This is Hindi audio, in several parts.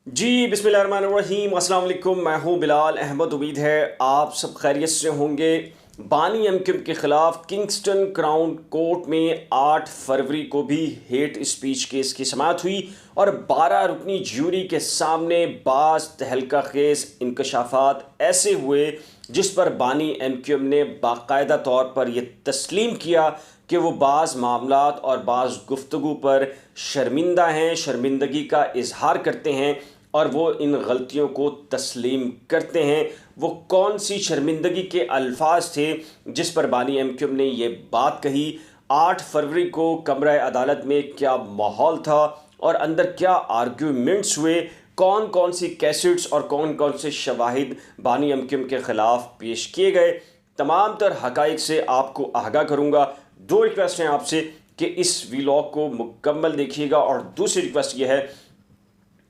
जी बिस्मिल्लाहिर्रहमानिर्रहीम, अस्सलाम वालेकुम। मैं हूँ बिलाल अहमद। उम्मीद है आप सब खैरियत से होंगे। बानी एमक्यूएम के ख़िलाफ़ किंगस्टन क्राउन कोर्ट में 8 फरवरी को भी हेट स्पीच केस की समाअत हुई और 12 रुकनी ज्यूरी के सामने बाज़ तहलका खेज़ इंकशाफात ऐसे हुए जिस पर बानी एमक्यूएम ने बाकायदा तौर पर यह तस्लीम किया कि वो बाज़ मामलात और बाज़ गुफ्तगू पर शर्मिंदा हैं, शर्मिंदगी का इजहार करते हैं और वो इन गलतियों को तस्लीम करते हैं। वो कौन सी शर्मिंदगी के अल्फाज थे जिस पर बानी एमक्यूएम ने ये बात कही? 8 फरवरी को कमरा अदालत में क्या माहौल था और अंदर क्या आर्ग्यूमेंट्स हुए? कौन कौन सी कैसेट्स और कौन कौन से शवाहिद बानी एमक्यूएम के ख़िलाफ़ पेश किए गए? तमाम तर हक़ाइक़ से आपको आगाह करूँगा। 2 रिक्वेस्ट हैं आपसे कि इस व्लॉग को मुकम्मल देखिएगा और दूसरी रिक्वेस्ट ये है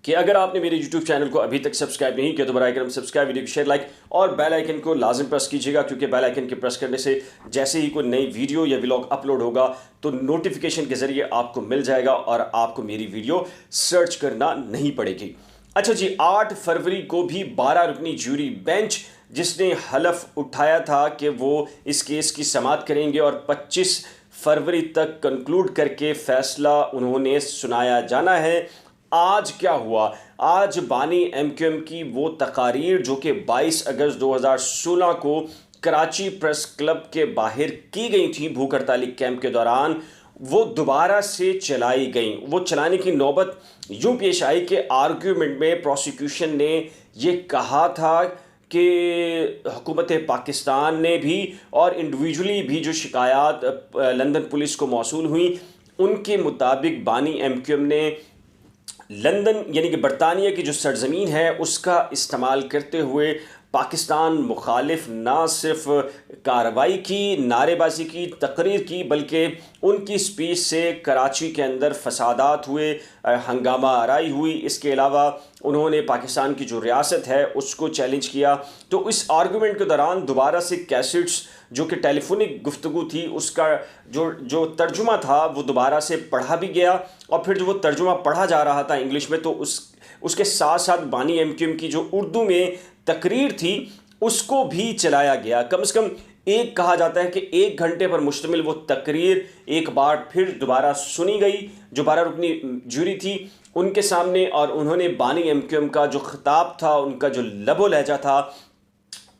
कि अगर आपने मेरे YouTube चैनल को अभी तक सब्सक्राइब नहीं किया तो बराए करम सब्सक्राइब, वीडियो को शेयर, लाइक और बेल आइकन को लाजिम प्रेस कीजिएगा, क्योंकि बेल आइकन के प्रेस करने से जैसे ही कोई नई वीडियो या व्लॉग अपलोड होगा तो नोटिफिकेशन के ज़रिए आपको मिल जाएगा और आपको मेरी वीडियो सर्च करना नहीं पड़ेगी। अच्छा जी, 8 फरवरी को भी 12 रुकनी ज्यूरी बेंच जिसने हलफ उठाया था कि वो इस केस की समाअत करेंगे और 25 फरवरी तक कंक्लूड करके फ़ैसला उन्होंने सुनाया जाना है। आज क्या हुआ? आज बानी एमक्यूएम की वो तकारीर जो कि 22 अगस्त 2016 को कराची प्रेस क्लब के बाहर की गई थी भूख हड़ताली कैंप के दौरान, वो दोबारा से चलाई गई। वो चलाने की नौबत यूँ पेश आई कि आर्ग्यूमेंट में प्रोसिक्यूशन ने ये कहा था कि हुकूमत पाकिस्तान ने भी और इंडिविजुअली भी जो शिकायत लंदन पुलिस को मौसूल हुई, उनके मुताबिक बानी एमक्यूएम ने लंदन यानी कि बरतानिया की जो सरजमीन है उसका इस्तेमाल करते हुए पाकिस्तान मुखालिफ ना सिर्फ कार्रवाई की, नारेबाजी की, तकरीर की, बल्कि उनकी स्पीच से कराची के अंदर फसादात हुए, हंगामा आराई हुई। इसके अलावा उन्होंने पाकिस्तान की जो रियासत है उसको चैलेंज किया। तो इस आर्गूमेंट के दौरान दोबारा से कैसेट्स जो कि टेलीफोनिक गुफ्तगू थी उसका जो तर्जुमा था वो दोबारा से पढ़ा भी गया और फिर जो वो तर्जुमा पढ़ा जा रहा था इंग्लिश में तो उसके साथ साथ बानी एमक्यूएम की जो उर्दू में तकरीर थी उसको भी चलाया गया। कम से कम एक कहा जाता है कि 1 घंटे पर मुश्तमिल वो तकरीर एक बार फिर दोबारा सुनी गई जो 12 रुकनी ज्यूरी थी उनके सामने, और उन्होंने बानी एमक्यूएम का जो खिताब था, उनका जो लबो लहजा था,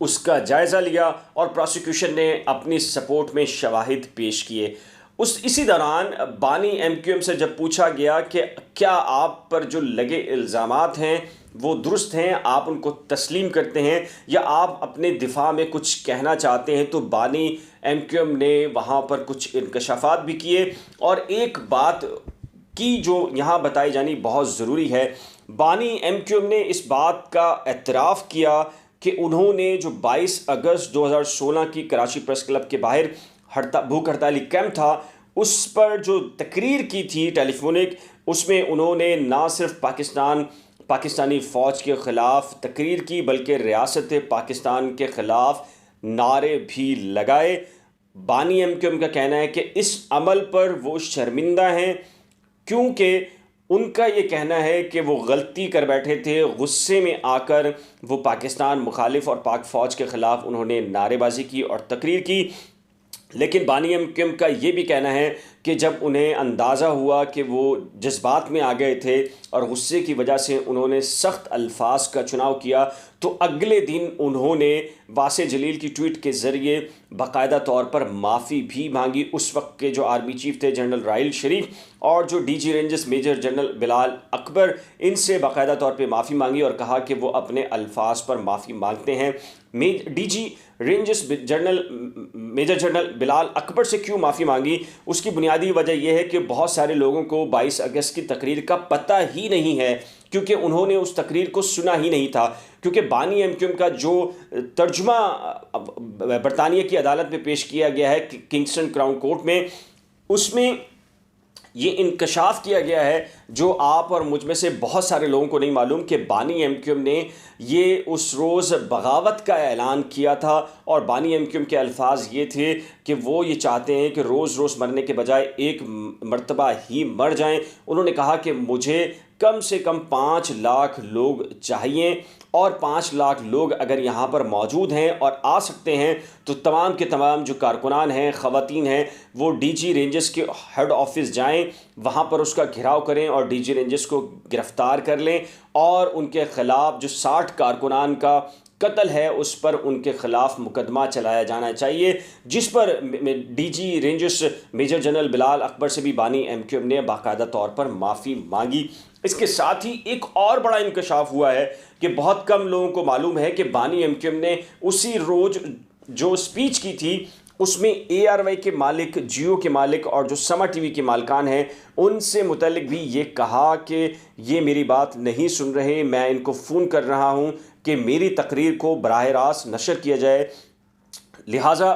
उसका जायज़ा लिया और प्रोसिक्यूशन ने अपनी सपोर्ट में शवाहिद पेश किए। इसी दौरान बानी एमक्यूएम से जब पूछा गया कि क्या आप पर जो लगे इल्ज़ामात हैं वो दुरुस्त हैं, आप उनको तस्लीम करते हैं या आप अपने दिफा में कुछ कहना चाहते हैं, तो बानी एमक्यूएम ने वहाँ पर कुछ इंकशाफात भी किए और एक बात की जो यहाँ बताई जानी बहुत ज़रूरी है। बानी एमक्यूएम ने इस बात का एतराफ़ किया कि उन्होंने जो 22 अगस्त 2016 की कराची प्रेस क्लब के बाहर भूख हड़ताली कैंप था उस पर जो तकरीर की थी टेलीफोनिक, उसमें उन्होंने ना सिर्फ पाकिस्तानी फ़ौज के ख़िलाफ़ तकरीर की बल्कि रियासत पाकिस्तान के ख़िलाफ़ नारे भी लगाए। बानी एमक्यूएम का कहना है कि इस अमल पर वो शर्मिंदा हैं, क्योंकि उनका ये कहना है कि वो गलती कर बैठे थे, गुस्से में आकर वो पाकिस्तान मुखालिफ और पाक फ़ौज के ख़िलाफ़ उन्होंने नारेबाजी की और तकरीर की। लेकिन बानी एमक्यूएम का ये भी कहना है कि जब उन्हें अंदाज़ा हुआ कि वो जज्बात में आ गए थे और गुस्से की वजह से उन्होंने सख्त अल्फाज का चुनाव किया, तो अगले दिन उन्होंने वासे जलील की ट्वीट के ज़रिए बाकायदा तौर पर माफ़ी भी मांगी। उस वक्त के जो आर्मी चीफ थे जनरल राहिल शरीफ और जो DG Rangers major general Bilal Akbar, इनसे बाकायदा तौर पे माफ़ी मांगी और कहा कि वो अपने अल्फाज पर माफ़ी मांगते हैं। DG Rangers major general Bilal Akbar से क्यों माफ़ी मांगी? उसकी बुनियादी वजह यह है कि बहुत सारे लोगों को 22 अगस्त की तकरीर का पता ही नहीं है, क्योंकि उन्होंने उस तकरीर को सुना ही नहीं था। क्योंकि बानी एमक्यूएम का जो तर्जुमा बरतानिया की अदालत में पेश किया गया है किंगस्टन क्राउन कोर्ट में, उसमें ये इंकशाफ किया गया है जो आप और मुझ में से बहुत सारे लोगों को नहीं मालूम कि बानी एमक्यूएम ने ये उस रोज़ बगावत का ऐलान किया था और बानी एमक्यूएम के अल्फाज ये थे कि वो ये चाहते हैं कि रोज़ रोज़ मरने के बजाय एक मर्तबा ही मर जाएं। उन्होंने कहा कि मुझे कम से कम 5 लाख लोग चाहिए, और 5 लाख लोग अगर यहाँ पर मौजूद हैं और आ सकते हैं तो तमाम के तमाम जो कारकुनान हैं, ख़वातीन हैं, वो डीजी रेंजर्स के हेड ऑफिस जाएं, वहाँ पर उसका घेराव करें और डीजी रेंजर्स को गिरफ़्तार कर लें और उनके ख़िलाफ़ जो 60 कारकुनान का कत्ल है उस पर उनके ख़िलाफ़ मुकदमा चलाया जाना चाहिए, जिस पर DG Rangers major general Bilal Akbar से भी बानी एमक्यूएम ने बाकायदा तौर पर माफ़ी मांगी। इसके साथ ही एक और बड़ा इंकशाफ हुआ है कि बहुत कम लोगों को मालूम है कि बानी एमक्यूएम ने उसी रोज़ जो स्पीच की थी उसमें ARY के मालिक, जियो के मालिक और जो समा टीवी के मालिकान हैं उनसे मुतल्लिक भी ये कहा कि ये मेरी बात नहीं सुन रहे, मैं इनको फ़ोन कर रहा हूँ कि मेरी तकरीर को बराह रास्त नशर किया जाए, लिहाजा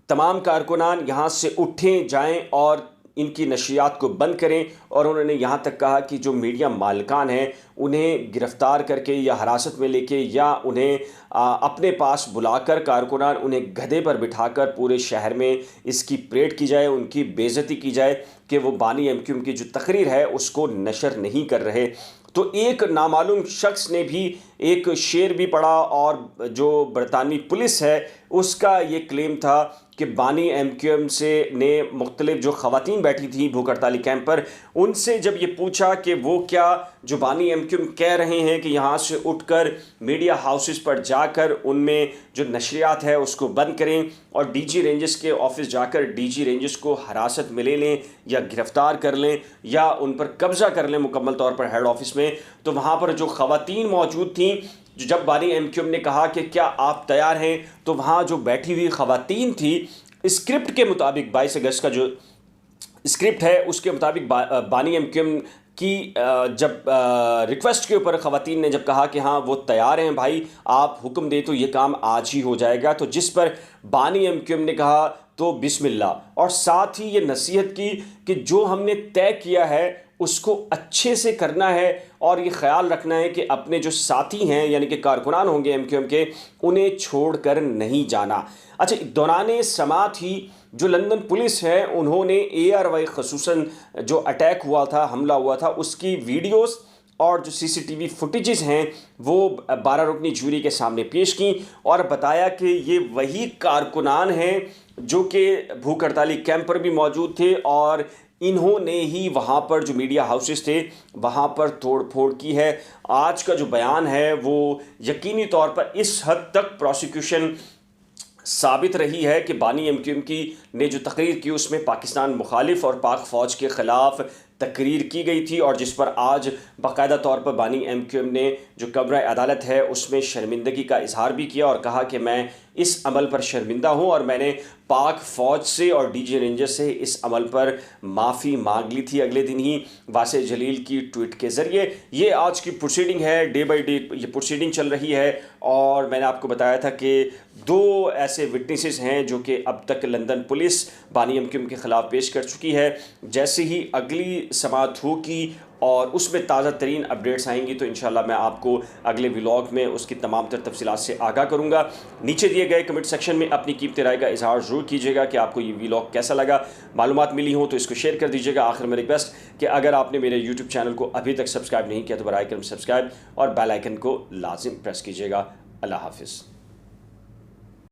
तमाम कारकुनान यहाँ से उठें जाएं और इनकी नशियात को बंद करें। और उन्होंने यहाँ तक कहा कि जो मीडिया मालिकान हैं उन्हें गिरफ़्तार करके या हिरासत में लेके या उन्हें अपने पास बुलाकर कारकुनान उन्हें गधे पर बिठाकर पूरे शहर में इसकी परेड की जाए, उनकी बेइज्जती की जाए कि वो बानी एमक्यूएम की जो तकरीर है उसको नशर नहीं कर रहे। तो एक नामालूम शख्स ने भी एक शेर भी पढ़ा और जो बरतानवी पुलिस है उसका ये क्लेम था कि बानी एमक्यूएम से ने मुख्तलिफ जो ख़वातीन बैठी थी भूख हड़ताली कैंप पर, उनसे जब ये पूछा कि वो क्या जो बानी एमक्यूएम कह रहे हैं कि यहाँ से उठकर मीडिया हाउसेस पर जाकर उनमें जो नशरियात है उसको बंद करें और डीजी रेंजर्स के ऑफिस जाकर डीजी रेंजर्स को हिरासत में ले लें या गिरफ़्तार कर लें या उन पर कब्ज़ा कर लें मुकम्मल तौर पर हेड ऑफिस में, तो वहाँ पर जो ख़वातीन मौजूद थीं, जब बानी एमक्यूएम ने कहा कि क्या आप तैयार हैं, तो वहाँ जो बैठी हुई ख़वातीन थी स्क्रिप्ट के मुताबिक 22 अगस्त का जो स्क्रिप्ट है उसके मुताबिक बानी एमक्यूएम की जब रिक्वेस्ट के ऊपर ख़वातीन ने जब कहा कि हाँ वो तैयार हैं भाई, आप हुक्म दे तो ये काम आज ही हो जाएगा, तो जिस पर बानी एमक्यूएम ने कहा तो बिस्मिल्लाह, और साथ ही ये नसीहत की कि जो हमने तय किया है उसको अच्छे से करना है और ये ख्याल रखना है कि अपने जो साथी हैं यानी कि कारकुनान होंगे एमक्यूएम के उन्हें छोड़कर नहीं जाना। अच्छा, दौरान समात ही जो लंदन पुलिस है उन्होंने ARY खसूसन जो अटैक हुआ था, हमला हुआ था, उसकी वीडियोस और जो CCTV फुटेजेस हैं वो 12 रुकनी जूरी के सामने पेश की और बताया कि ये वही कारकुनान हैं जो कि भूख हड़ताली कैंप पर भी मौजूद थे और इन्होंने ही वहाँ पर जो मीडिया हाउसेस थे वहाँ पर तोड़ फोड़ की है। आज का जो बयान है वो यकीनी तौर पर इस हद तक प्रोसिक्यूशन साबित रही है कि बानी एमक्यूएम की ने जो तकरीर की उसमें पाकिस्तान मुखालिफ और पाक फ़ौज के ख़िलाफ़ तकरीर की गई थी और जिस पर आज बाकायदा तौर पर बानी एमक्यूएम ने जो कब्र अदालत है उसमें शर्मिंदगी का इजहार भी किया और कहा कि मैं इस अमल पर शर्मिंदा हूँ और मैंने पाक फ़ौज से और डीजी रेंजर से इस अमल पर माफ़ी मांग ली थी अगले दिन ही वासे जलील की ट्वीट के ज़रिए। ये आज की प्रोसीडिंग है, डे बाई डे ये प्रोसीडिंग चल रही है और मैंने आपको बताया था कि 2 ऐसे विटनेसेस हैं जो कि अब तक लंदन पुलिस बानी एमक्यूएम के ख़िलाफ़ पेश कर चुकी है। जैसे ही अगली समाअत होगी और उसमें ताज़ा तरीन अपडेट्स आएंगी तो इंशाल्लाह मैं आपको अगले व्लॉग में उसकी तमाम तर तफसीलात से आगाह करूँगा। नीचे दिए गए कमेंट सेक्शन में अपनी कीमती राय का इजहार ज़रूर कीजिएगा कि आपको ये व्लॉग कैसा लगा। मालूमात मिली हो तो इसको शेयर कर दीजिएगा। आखिर में रिक्वेस्ट कि अगर आपने मेरे यूट्यूब चैनल को अभी तक सब्सक्राइब नहीं किया तो बराए करम सब्सक्राइब और बेल आइकन को लाजिम प्रेस कीजिएगा। अल्लाह हाफिज़।